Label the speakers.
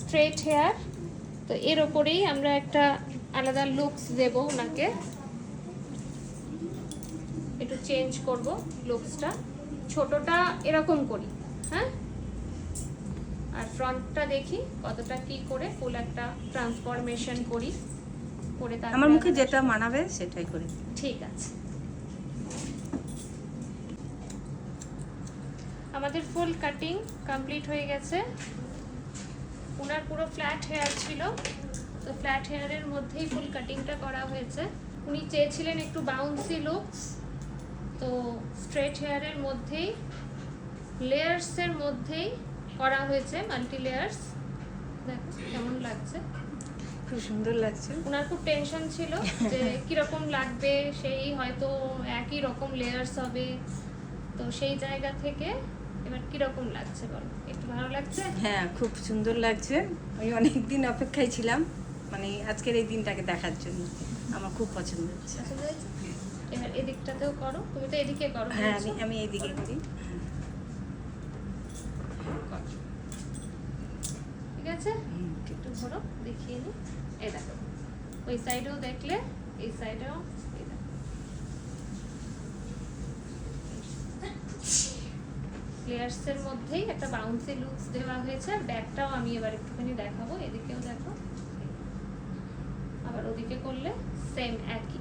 Speaker 1: Straight hair, তো এর ওপরেই আমরা একটা আলাদা লুকস দেব ওনাকে, একটু চেঞ্জ করব লুকসটা। ছোটটা এরকম করি, হ্যাঁ, আর ফ্রন্টটা দেখি কতটা কি করে ফুল একটা ট্রান্সফরমেশন করি, করে তারপর
Speaker 2: আমার মুখে যেটা মানাবে সেটাই করি।
Speaker 1: ঠিক আছে। আমাদের ফুল কাটিং কমপ্লিট হয়ে গেছে। ওনার পুরো ফ্ল্যাট হেয়ার ছিল, তো ফ্ল্যাট হেয়ারের মধ্যেই ফুল কাটিংটা করা হয়েছে। উনি চেয়েছিলেন একটু বাউন্সি লুকস, তো স্ট্রেট হেয়ারের মধ্যেই লেয়ার্সের মধ্যেই করা হয়েছে, মাল্টি লেয়ার্স। দেখো কেমন লাগছে,
Speaker 2: খুব সুন্দর লাগছে।
Speaker 1: ওনার খুব টেনশন ছিল যে কিরকম লাগবে, সেই হয়তো একই রকম লেয়ার্স হবে, তো সেই জায়গা থেকে এবার কিরকম লাগছে বলো, একটু ভালো লাগছে?
Speaker 2: হ্যাঁ, খুব সুন্দর লাগছে। আমি অনেক দিন অপেক্ষায় ছিলাম, মানে আজকের এই দিনটাকে দেখার জন্য। আমার খুব পছন্দ হচ্ছে।
Speaker 1: পছন্দ হয়েছে? এবার এদিকটাতেও করো, তুমি তো এদিকে করো।
Speaker 2: হ্যাঁ, আমি এইদিকে করি।
Speaker 1: ঠিক আছে, একটু ধরো দেখিয়ে নি। এই দেখো, ওই সাইডেও দেখলে, এই সাইডেও লেয়ার্সের মধ্যেই একটা বাউন্সি লুকস দেওয়া হয়েছে। আর ব্যাকটাও আমি এবার একটুখানি দেখাবো, এদিকেও দেখো, আবার ওদিকে করলে সেম একই।